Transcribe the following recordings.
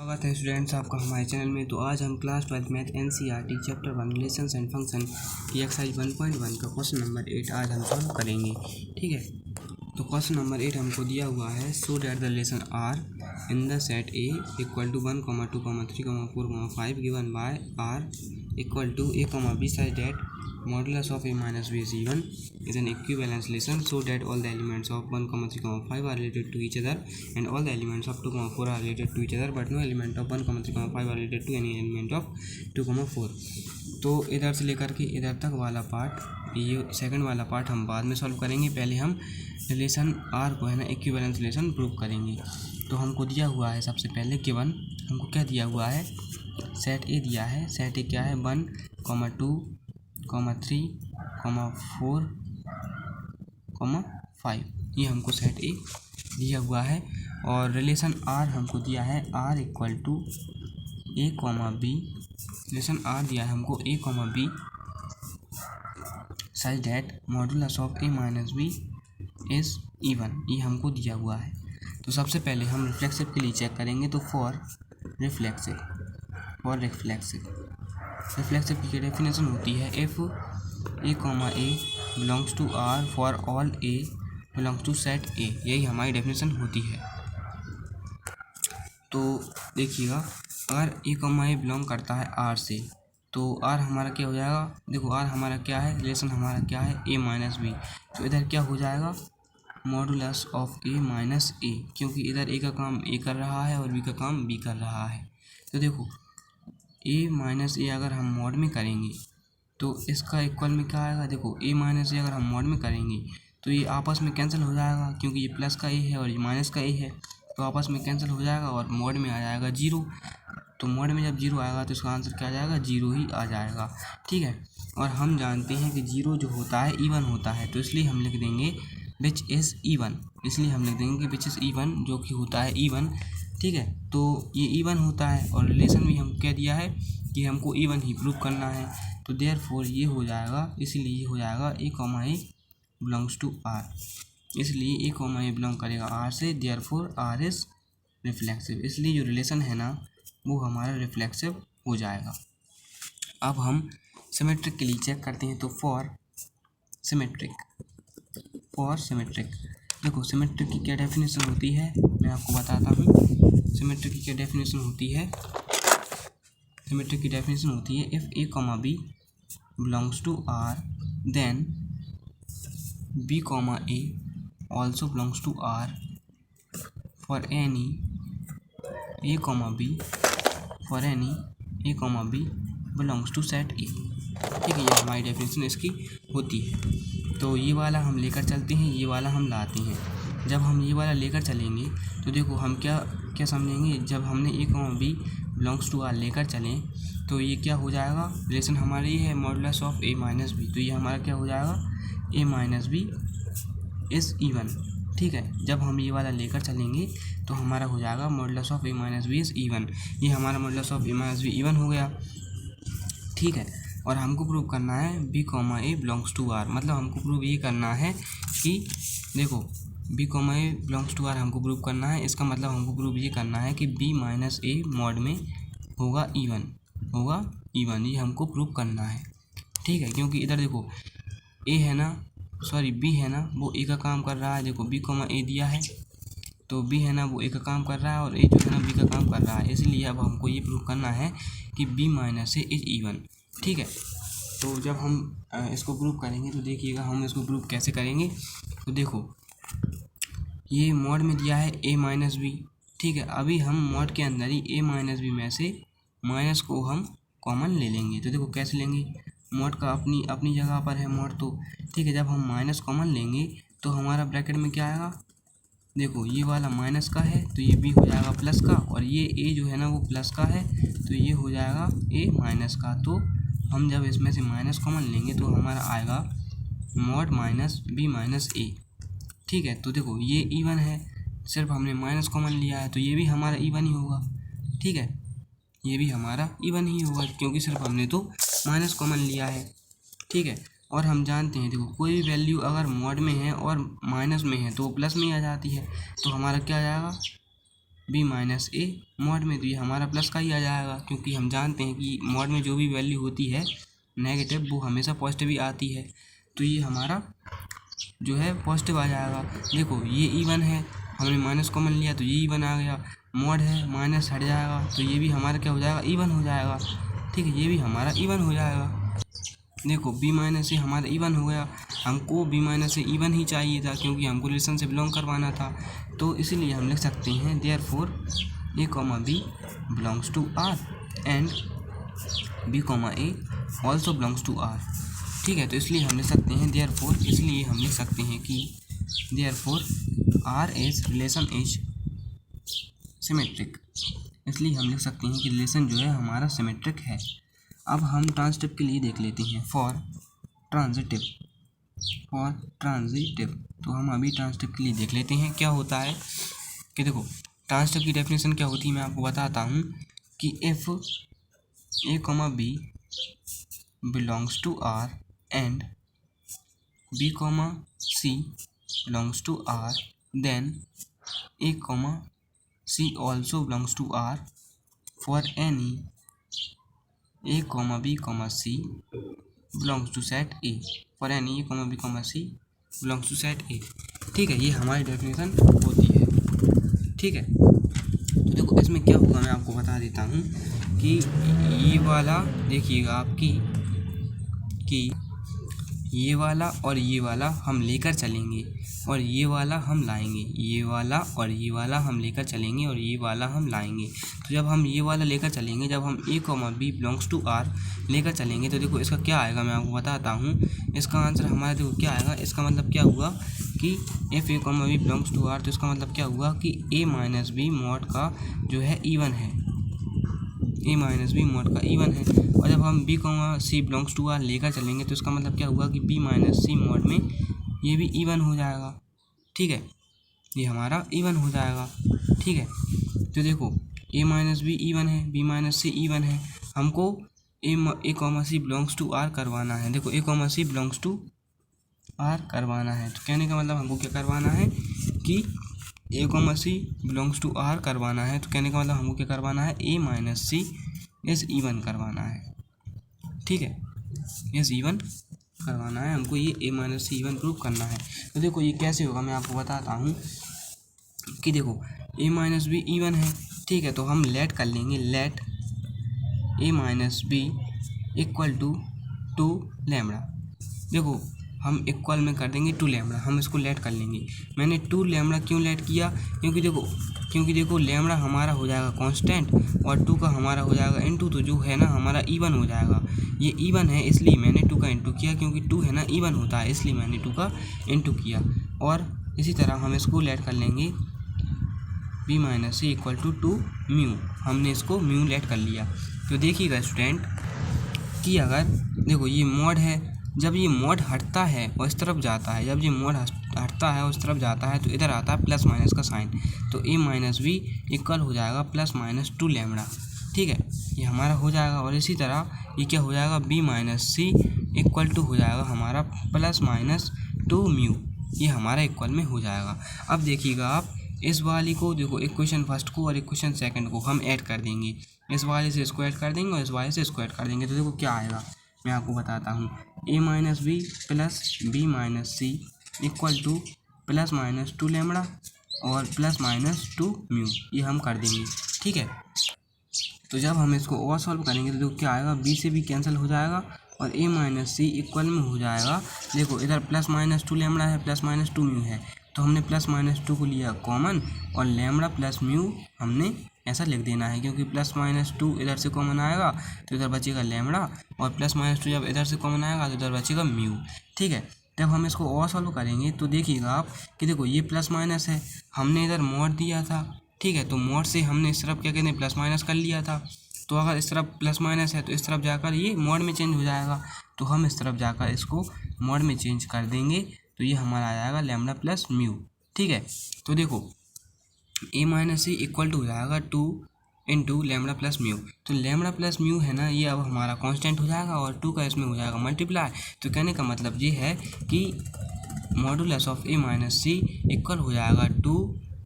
स्वागत है स्टूडेंट्स आपका हमारे चैनल में। तो आज हम class 12 math NCERT chapter 1 relations and function की एक्सरसाइज 1.1 का क्वेश्चन नंबर 8 आज हम सॉल्व करेंगे। ठीक है, तो क्वेश्चन नंबर 8 हमको दिया हुआ है, so that the relation R in the set A equal to 1, 2, 3, 4, 5 given by R equal to A, B such that modulus of a minus b is even is an equivalence relation so that all the elements of 1, 3, 5 are related to each other and all the elements of 2, 4 are related to each other but no element of 1, 3, 5 are related to any element of 2, 4। तो इधर से लेकर के इधर तक वाला part, ये second वाला पार्ट हम बाद में सॉल्व करेंगे। पहले हम रिलेशन आर को है ना इक्विवेलेंस रिलेशन प्रूव करेंगे। तो हमको दिया हुआ है सबसे पहले गिवन, हमको क्या दिया हुआ है, सेट ए दिया है। सेट ए क्या है, 1, 2, 3, 4, 5, ये हमको सेट ए दिया हुआ है। और रिलेशन आर हमको दिया है, R equal to A, B, relation R दिया है हमको A, B such that modulus of A minus B is even, ये हमको दिया हुआ है। तो सबसे पहले हम रिफ्लेक्सिव के लिए चेक करेंगे। तो फॉर रिफ्लेक्सिव की डेफिनेशन होती है, if a, belongs to R for all a belongs to set A, यही हमारी डेफिनेशन होती है। तो देखिएगा, अगर ए, बिलोंग करता है आर से तो आर हमारा क्या हो जाएगा, देखो आर हमारा क्या है, रिलेशन हमारा क्या है, ए माइनस बी। तो इधर क्या हो जाएगा, मॉडुलस ऑफ ए माइनस ए, क्योंकि इधर ए का काम ए कर रहा है और बी का काम बी कर रहा है। तो देखो ए माइनस ए अगर हम मॉड में करेंगे तो इसका इक्वल में क्या आएगा, देखो ए माइनस ए अगर हम मॉड में करेंगे तो ये आपस में कैंसिल हो जाएगा, क्योंकि ये प्लस का ए है और ये माइनस का ए है, तो आपस में कैंसिल हो जाएगा और मॉड में आ जाएगा 0। तो मॉड में जब 0 आएगा तो इसका आंसर क्या आ जाएगा, 0 ही आ जाएगा। ठीक है, और हम जानते हैं कि 0 जो होता है इवन होता है, तो इसलिए हम लिख देंगे विच इज़ इवन, इसलिए हम लिख देंगे कि विच इज़ इवन, जो कि होता है इवन। ठीक है, तो ये इवन होता है और रिलेशन भी हम क्या दिया है कि हमको इवन ही प्रूव करना है। तो देयरफॉर ये हो जाएगा, इसलिए ये हो जाएगा ए, बिलोंग्स टू आर, इसलिए ए, बिलोंग करेगा आर से, देयरफॉर आर इज रिफ्लेक्सिव, इसलिए जो रिलेशन है ना वो हमारा रिफ्लेक्सिव हो जाएगा। अब हम सिमेट्रिक के लिए चेक करते हैं। तो फॉर सिमेट्रिक देखो सिमेट्रिक की क्या डेफिनेशन होती है, मैं आपको बताता हूँ। सिमेट्रिक की क्या डेफिनेशन होती है, सिमेट्रिक की डेफिनेशन होती है, if a, b belongs to R then b, a also belongs to R for any a, b belongs to set A. ठीक है, ये हमारी डेफिनेशन इसकी होती है। तो ये वाला हम लेकर चलते हैं, ये वाला हम लाते हैं। जब हम ये वाला लेकर चलेंगे तो देखो हम क्या समझेंगे, जब हमने ए, बी बिलोंग्स टू आर लेकर चलें तो ये क्या हो जाएगा, रिलेशन हमारी ये है modulus of A minus b, तो ये हमारा क्या हो जाएगा, a minus b is even. ठीक है, जब हम ये वाला लेकर चलेंगे तो हमारा हो जाएगा modulus of A minus b is even, ये हमारा modulus of A minus B even हो गया। ठीक है, और हमको प्रूव करना है b, a belongs to R, मतलब हमको प्रूव ये करना है कि देखो b, a belongs to R हमको प्रूव करना है। इसका मतलब हमको प्रूव ये करना है कि बी माइनस ए मॉड में होगा इवन, ये हमको प्रूव करना है। ठीक है, क्योंकि इधर देखो ए है ना, सॉरी बी है ना, वो ए का काम कर रहा है। देखो बी, ए दिया है तो बी है ना वो ए का काम कर रहा है और ए जो है ना बी का काम कर रहा है, इसलिए अब हमको ये प्रूव करना है कि b minus a is even. ठीक है, तो जब हम इसको प्रूव करेंगे तो देखिएगा हम इसको प्रूव कैसे करेंगे। तो देखो ये मॉड में दिया है ए माइनस बी। ठीक है, अभी हम मॉड के अंदर ही ए माइनस बी में से माइनस को हम कॉमन ले लेंगे। तो देखो कैसे लेंगे, मॉड का अपनी जगह पर है मॉड, तो ठीक है, जब हम माइनस कॉमन लेंगे तो हमारा ब्रैकेट में क्या आएगा, देखो ये वाला माइनस का है तो ये बी हो जाएगा प्लस का, और ये ए जो है ना वो प्लस का है तो ये हो जाएगा ए माइनस का। तो हम जब इसमें से माइनस कॉमन लेंगे तो हमारा आएगा मॉड माइनस बी माइनस ए। ठीक है, तो देखो ये इवन है, सिर्फ हमने माइनस कॉमन लिया है तो ये भी हमारा इवन ही होगा। ठीक है, ये भी हमारा इवन ही होगा क्योंकि सिर्फ हमने तो माइनस कॉमन लिया है। ठीक है, और हम जानते हैं देखो कोई भी वैल्यू अगर मॉड में है और माइनस में है तो वो प्लस में ही आ जाती है, तो हमारा क्या आ जाएगा, बी माइनस ए मॉड में, तो ये हमारा प्लस का ही आ जाएगा, क्योंकि हम जानते हैं कि मॉड में जो भी वैल्यू होती है नेगेटिव वो हमेशा पॉजिटिव ही आती है। तो ये हमारा जो है पॉजिटिव आ जाएगा। देखो ये इवन है, हमने माइनस कॉमन लिया तो ये इवन आ गया, मॉड है माइनस हट जाएगा तो ये भी हमारा क्या हो जाएगा, इवन हो जाएगा। ठीक है, ये भी हमारा इवन हो जाएगा। देखो बी माइनस ए हमारा इवन हो गया, हमको बी माइनस ए इवन ही चाहिए था क्योंकि हमको रिलेशन से बिलोंग करवाना था। तो इसीलिए हम लिख सकते हैं therefore A comma B belongs to R and B comma a also belongs to R. ठीक है, तो इसलिए हम लिख सकते हैं देयरफॉर, इसलिए हम लिख सकते हैं कि therefore R is relation is symmetric, इसलिए हम लिख सकते हैं कि रिलेशन जो है हमारा सिमेट्रिक है। अब हम ट्रांजिटिव के लिए देख लेते हैं। फॉर ट्रांजिटिव, तो हम अभी ट्रांजिटिव के लिए देख लेते हैं क्या होता है। कि देखो ट्रांजिटिव की डेफिनेशन क्या होती है मैं आपको बताता हूँ कि if a comma B belongs to R and B comma C belongs to R then a comma c also belongs to R for any a comma b comma C belongs to set A, for any a comma b comma C belongs to set A. ठीक है, ये हमारी definition होती है। ठीक है, तो देखो इसमें क्या होगा मैं आपको बता देता हूँ कि ये वाला देखिएगा आपकी कि ये वाला और ये वाला हम लेकर चलेंगे और ये वाला हम लाएंगे, ये वाला और ये वाला हम लेकर चलेंगे और ये वाला हम लाएंगे। तो जब हम ये वाला लेकर चलेंगे, जब हम A comma B belongs to R लेकर चलेंगे तो देखो इसका क्या आएगा मैं आपको बताता हूँ। इसका आंसर हमारा देखो क्या आएगा, इसका मतलब क्या हुआ कि if a comma B belongs to R, तो इसका मतलब क्या हुआ कि ए माइनस बी मॉड का जो है इवन है, ए माइनस बी मॉड का इवन है। और जब हम b comma C belongs to R लेकर चलेंगे तो इसका मतलब क्या हुआ कि बी माइनस सी मॉड में ये भी इवन हो जाएगा। ठीक है, ये हमारा इवन हो जाएगा। ठीक है, तो देखो ए माइनस बी इवन है, बी माइनस सी इवन है, हमको A comma C belongs to R करवाना है। देखो A comma C belongs to R करवाना है, तो कहने का मतलब हमको क्या करवाना है कि A comma C belongs to R करवाना है। तो कहने का मतलब हमको क्या करवाना है, a minus c is even करवाना है। ठीक है, इज इवन करवाना है हमको, ये ए माइनस सी इवन प्रूव करना है। तो देखो ये कैसे होगा मैं आपको बताता हूँ कि देखो ए माइनस बी इवन है। ठीक है, तो हम लेट कर लेंगे, let a minus b equal to lambda. देखो हम इक्वल में कर देंगे टू लैम्बडा, हम इसको लेट कर लेंगे। मैंने टू लैम्बडा क्यों लेट किया, क्योंकि देखो लैम्बडा हमारा हो जाएगा कांस्टेंट और टू का हमारा हो जाएगा इनटू, तो जो है ना हमारा इवन हो जाएगा। ये इवन है इसलिए मैंने टू का इनटू किया, क्योंकि टू है ना इवन होता है इसलिए मैंने टू का इनटू किया। और इसी तरह हम इसको लेट कर लेंगे b minus C equal to mu, हमने इसको म्यू लेट कर लिया। तो देखिएगा स्टूडेंट कि अगर देखो ये मॉड है, जब ये मॉड हटता है और इस तरफ जाता है, जब ये मॉड हटता है और इस तरफ जाता है तो इधर आता है प्लस माइनस का साइन, तो ए माइनस बी इक्वल हो जाएगा प्लस माइनस टू लैम्बडा। ठीक है, ये हमारा हो जाएगा। और इसी तरह ये क्या हो जाएगा, b minus C equal to हो जाएगा हमारा प्लस माइनस टू म्यू, ये हमारा इक्वल में हो जाएगा। अब देखिएगा आप इस वाली को देखो, इक्वेशन फर्स्ट को और इक्वेशन सेकंड को हम ऐड कर देंगे, इस वाले से इसको ऐड कर देंगे और इस वाले से इसको ऐड कर देंगे। तो देखो क्या आएगा मैं आपको बताता हूँ, A minus B plus B minus C equal to plus minus two lambda और प्लस माइनस टू म्यू, ये हम कर देंगे। ठीक है, तो जब हम इसको और सॉल्व करेंगे तो देखो क्या आएगा, बी से बी कैंसिल हो जाएगा और ए माइनस सी इक्वल में हो जाएगा। देखो इधर प्लस माइनस टू लैम्बडा है, प्लस माइनस टू म्यू है, तो हमने प्लस माइनस टू को लिया कॉमन और लैम्बडा प्लस म्यू हमने ऐसा लिख देना है, क्योंकि प्लस माइनस टू इधर से कॉमन आएगा तो इधर बचेगा लैम्बडा और प्लस माइनस टू जब इधर से कॉमन आएगा तो इधर बचेगा म्यू। ठीक है, जब हम इसको और सॉल्व करेंगे तो देखिएगा आप कि देखो ये प्लस माइनस है, हमने इधर मॉड दिया था। ठीक है, तो मॉड से हमने इस तरफ क्या कहते हैं प्लस माइनस कर लिया था, तो अगर इस तरफ प्लस माइनस है तो इस तरफ जाकर ये मॉड में चेंज हो जाएगा, तो हम इस तरफ जाकर इसको मॉड में चेंज कर देंगे तो ये हमारा आ जाएगा लैम्बडा प्लस म्यू। ठीक है, तो देखो A minus C equal to हो जाएगा two into lambda plus mu, तो लैम्बडा प्लस म्यू है ना ये अब हमारा कांस्टेंट हो जाएगा और टू का इसमें हो जाएगा मल्टीप्लाई। तो कहने का मतलब ये है कि modulus of A minus C equal हो जाएगा two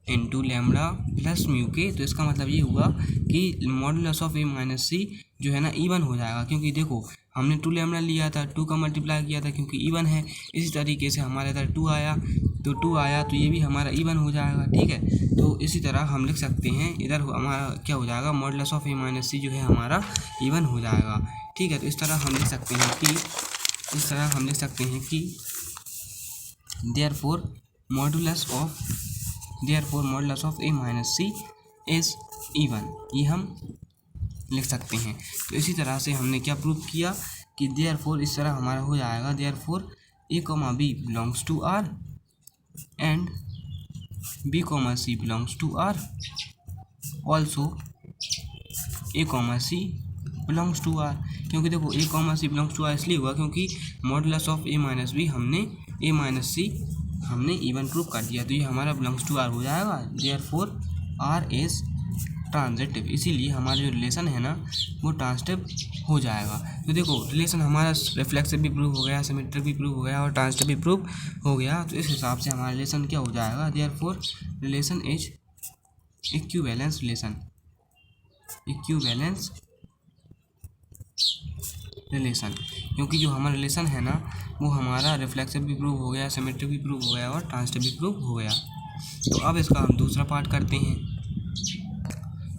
into lambda plus mu के। तो इसका मतलब ये हुआ कि modulus of A minus c जो है ना इवन हो जाएगा, क्योंकि देखो हमने 2 लैम्बडा लिया था, 2 का मल्टीप्लाई किया था क्योंकि इवन है। इसी तरीके से हमारे इधर 2 आया तो 2 आया तो ये भी हमारा इवन हो जाएगा, ठीक है। तो इसी तरह हम लिख सकते हैं इधर हमारा क्या हो जाएगा, modulus of A minus c जो है हमारा इवन हो जाएगा, ठीक है। तो इस तरह हम लिख सकते हैं कि therefore modulus of A minus c is even, ये हम लिख सकते हैं। तो इसी तरह से हमने क्या प्रूव किया कि देयरफॉर इस तरह हमारा हो जाएगा, therefore A comma B belongs to R and B comma C belongs to R, also A comma C belongs to R. क्योंकि देखो A comma C belongs to R इसलिए हुआ क्योंकि modulus of A minus B A minus C हमने even prove कर दिया, तो ये हमारा बिलोंग्स टू आर हो जाएगा। देयरफॉर आर इज ट्रांजिटिव, इसीलिए हमारा जो रिलेशन है ना वो ट्रांजिटिव हो जाएगा। तो देखो रिलेशन हमारा रिफ्लेक्सिव भी प्रूव हो गया, सिमेट्रिक भी प्रूव हो गया और ट्रांजिटिव भी प्रूव हो गया। तो इस हिसाब से हमारा रिलेशन क्या हो जाएगा, therefore relation is equivalence relation, क्योंकि जो हमारा रिलेशन है ना वो हमारा रिफ्लेक्सिव भी प्रूव हो गया, सिमेट्रिक भी प्रूव हो गया और ट्रांजिटिव भी प्रूव हो गया। तो अब इसका हम दूसरा पार्ट करते हैं।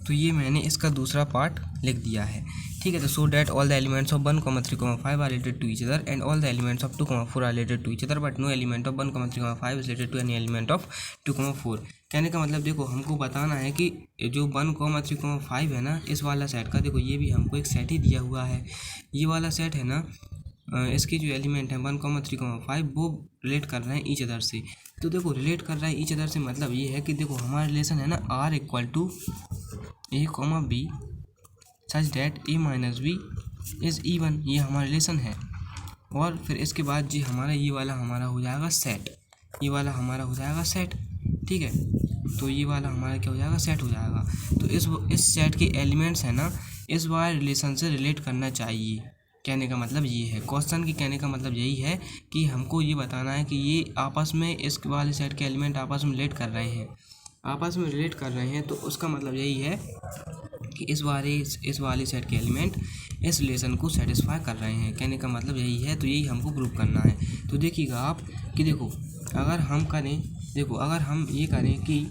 तो ये मैंने इसका दूसरा पार्ट लिख दिया है, ठीक है। तो so that all the elements of 1, 3, 5 are related to each other and all the elements of 2, 4 are related to each other but no element of 1, 3, 5 is related to any element of 2, 4। कहने का मतलब देखो हमको बताना है कि जो 1, 3, 5 है ना इस वाला सेट का, देखो ये भी हमको एक सेट ही दिया हुआ है, ये वाला सेट है ना, इसके जो एलिमेंट हैं 1, 3, 5 वो रिलेट कर रहे हैं ईच अदर से। तो देखो रिलेट कर रहा है ईच अदर से मतलब ये है कि देखो हमारा रिलेशन है ना R equal to a comma b such that a minus b is even, ये हमारा रिलेशन है। और फिर इसके बाद जी हमारा ये वाला हमारा हो जाएगा सेट, ये वाला हमारा हो जाएगा सेट, ठीक है। तो ये वाला हमारा क्या हो जाएगा, सेट हो जाएगा। तो इस सेट के एलिमेंट्स है ना इस वाले रिलेशन से रिलेट करना चाहिए, कहने का मतलब ये है। क्वेश्चन की कहने का मतलब यही है कि हमको ये बताना है कि ये आपस में इस वाले सेट के एलिमेंट आपस में रिलेट कर रहे हैं, तो उसका मतलब यही है कि इस वाले सेट के एलिमेंट इस रिलेशन को सेटिस्फाई कर रहे हैं, कहने का मतलब यही है। तो यही हमको प्रूव करना है। तो देखिएगा आप कि देखो अगर हम ये करें कि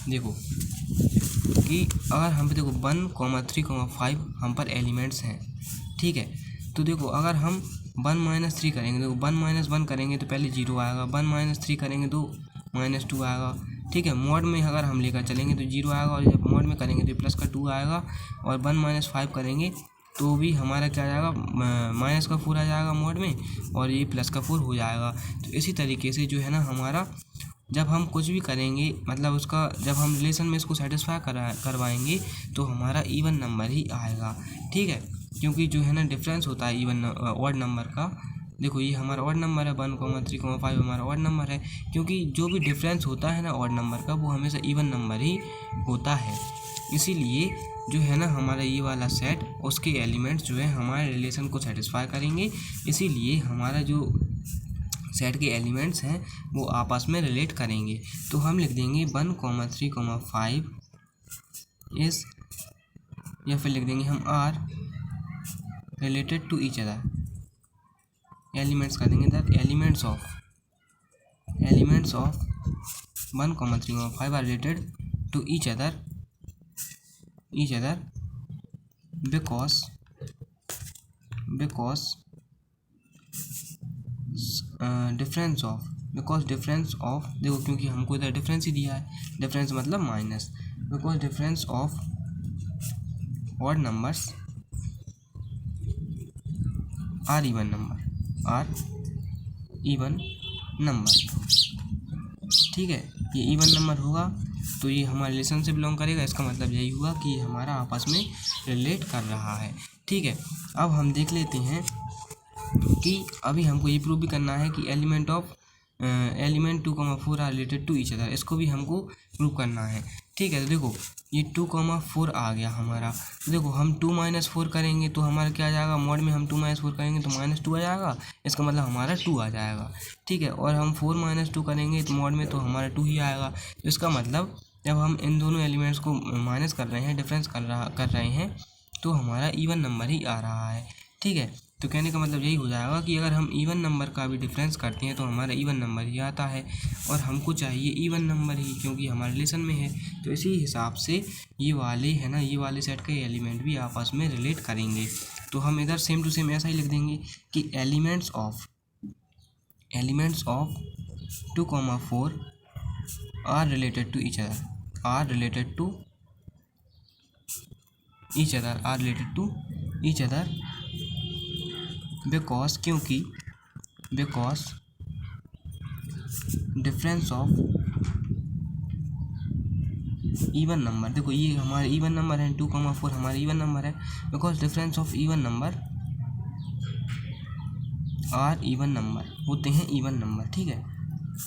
देखो कि अगर हम देखो 1, 3, 5 हम पर एलिमेंट्स हैं, ठीक है। तो देखो अगर हम 1 - 3 करेंगे, देखो 1 - 1 करेंगे तो पहले 0 आएगा, 1 - 3 करेंगे तो -2 आएगा, ठीक है। मोड में अगर हम लेकर चलेंगे तो 0 आएगा और जब मोड में करेंगे तो प्लस का 2 आएगा और 1 - 5 करेंगे तो भी हमारा क्या आ जाएगा, -4 आ जाएगा मोड में और ये +4 हो जाएगा। तो इसी तरीके से जो है ना हमारा जब हम कुछ भी करेंगे मतलब उसका जब हम रिलेशन में इसको सेटिस्फाई करवाएंगे तो हमारा इवन नंबर ही आएगा, ठीक है। क्योंकि जो है ना डिफरेंस होता है इवन ऑड नंबर का, देखो ये हमारा ऑड नंबर है 1, 3, 5 हमारा ऑड नंबर है, क्योंकि जो भी डिफरेंस होता है ना ऑड नंबर का वो हमेशा इवन नंबर ही होता है। इसीलिए जो है ना हमारा ये वाला सेट उसके एलिमेंट्स जो है हमारे रिलेशन को सेटिस्फाई करेंगे, इसीलिए हमारा जो सेट के एलिमेंट्स हैं वो आपस में रिलेट करेंगे। तो हम लिख देंगे 1, 3, 5 इस, या फिर लिख देंगे हम are related to each other, elements कर देंगे that elements of 1, 3, 5 are related to each other because difference of देखो क्योंकि हमको इधर डिफरेंस ही दिया है, डिफरेंस मतलब minus, because difference of odd numbers are even number, ठीक है। ये इवन नंबर होगा तो ये हमारे रिलेशन से बिलोंग करेगा, इसका मतलब यही हुआ कि ये हमारा आपस में रिलेट कर रहा है, ठीक है। अब हम देख लेते हैं कि अभी हमको ये प्रूव भी करना है कि element 2, 4 are related to each other, इसको भी हमको प्रूव करना है, ठीक है। तो देखो ये 2, 4 आ गया हमारा, तो देखो हम 2 - 4 करेंगे तो हमारा क्या आ जाएगा, मोड में हम 2 - 4 करेंगे तो -2 आ जाएगा, इसका मतलब हमारा 2 आ जाएगा, ठीक है। और हम 4 - 2 करेंगे तो मोड में तो हमारा 2 ही आएगा, तो इसका मतलब जब हम इन दोनों एलिमेंट्स को माइनस कर रहे हैं, डिफरेंस कर रहे हैं, तो हमारा इवन नंबर ही आ रहा है। ठीक है, तो कहने का मतलब यही हो जाएगा कि अगर हम इवन नंबर का भी डिफरेंस करते हैं तो हमारा इवन नंबर ही आता है, और हमको चाहिए इवन नंबर ही, क्योंकि हमारे रिलेशन में है। तो इसी हिसाब से ये वाले है ना, ये वाले सेट के एलिमेंट भी आपस में रिलेट करेंगे। तो हम इधर सेम टू सेम ऐसा ही लिख देंगे कि elements of 2, 4 are related to each other because difference of even number, देखो ये हमारे इवन नंबर है, 2, 4 हमारे इवन नंबर है, because difference of even number are even number होते हैं इवन नंबर। ठीक है,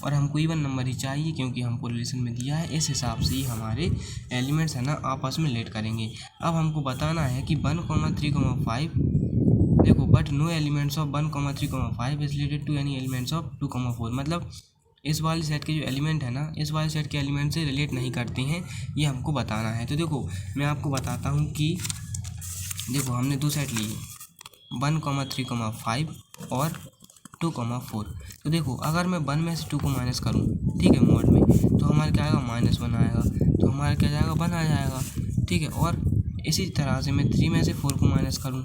और हमको इवन नंबर ही चाहिए क्योंकि हमको रिलेशन में दिया है। इस हिसाब से ही हमारे एलिमेंट्स है ना आपस में रिलेट करेंगे। अब हमको बताना है कि 1, 3, 5 देखो, but no elements of 1, 3, 5 is related to any elements of 2, 4, मतलब इस वाले सेट के जो एलिमेंट है ना, इस वाले सेट के एलिमेंट से रिलेट नहीं करते हैं, ये हमको बताना है। तो देखो मैं आपको बताता हूँ कि देखो हमने दो सेट लिए, 1, 3, 5 और 2, 4। तो देखो अगर मैं 1 में से 2 को माइनस करूँ, ठीक है, मोड में, तो हमारा क्या आएगा, -1 आएगा, तो हमारा क्या जाएगा, 1 आ जाएगा। ठीक है, और इसी तरह से मैं 3 में से 4 को माइनस करूँ,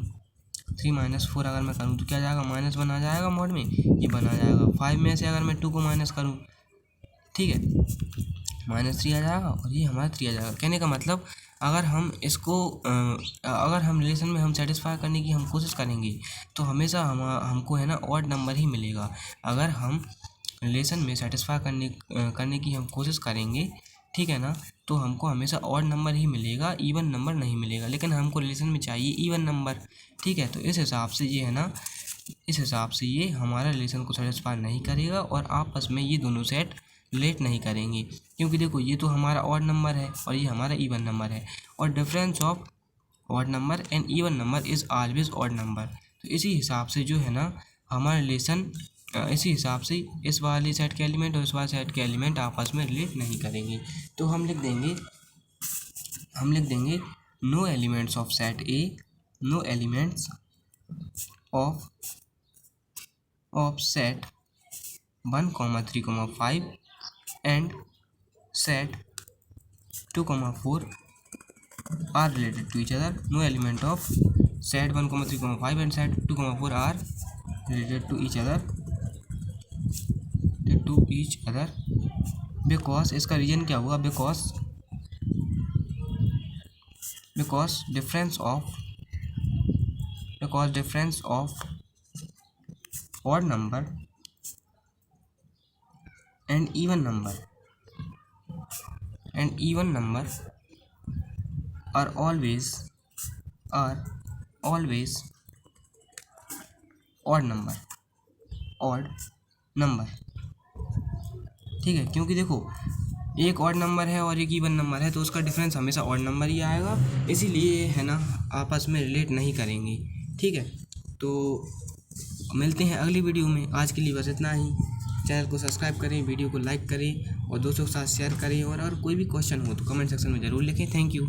3 - 4 अगर मैं करूँ तो क्या जाएगा, -1 आ जाएगा मोड में, ये 1 आ जाएगा। 5 में से अगर मैं 2 को माइनस करूँ, ठीक है, -3 आ जाएगा और ये हमारा 3 आ जाएगा। कहने का मतलब अगर हम इसको अगर हम रिलेशन में हम सेटिस्फाई करने की हम कोशिश करेंगे तो हमेशा हमको है ना ऑड नंबर ही मिलेगा। अगर हम रिलेशन में सेटिस्फाई करने की हम कोशिश करेंगे, ठीक है ना, तो हमको हमेशा ऑड नंबर ही मिलेगा, इवन नंबर नहीं मिलेगा। लेकिन हमको रिलेशन में चाहिए इवन नंबर। ठीक है, तो इस हिसाब से ये है ना, इस हिसाब से ये हमारा रिलेशन को सेटिस्फाई नहीं करेगा और आपस में ये दोनों सेट रिलेट नहीं करेंगे, क्योंकि देखो ये तो हमारा ऑड नंबर है और ये हमारा इवन नंबर है, और difference of odd number and even number is always odd number. तो इसी हिसाब से जो है ना हमारा रिलेशन, इसी हिसाब से इस वाले सेट के एलिमेंट और इस वाले सेट के एलिमेंट आपस में रिलेट नहीं करेंगे। तो हम लिख देंगे no elements of set A, no elements of set 1, 3, 5 and set 2, 4 are related to each other. No element of set 1, 3, 5 and set 2, 4 are related to each other because इसका रीजन क्या हुआ, because difference of odd number and even number are always odd number। ठीक है, क्योंकि देखो एक odd number है और एक इवन नंबर है तो उसका डिफरेंस हमेशा ऑड नंबर ही आएगा, इसीलिए है ना आपस में रिलेट नहीं करेंगे। ठीक है, तो मिलते हैं अगली वीडियो में। आज के लिए बस इतना ही। चैनल को सब्सक्राइब करें, वीडियो को लाइक करें और दोस्तों के साथ शेयर करें, और कोई भी क्वेश्चन हो तो कमेंट सेक्शन में ज़रूर लिखें। Thank you.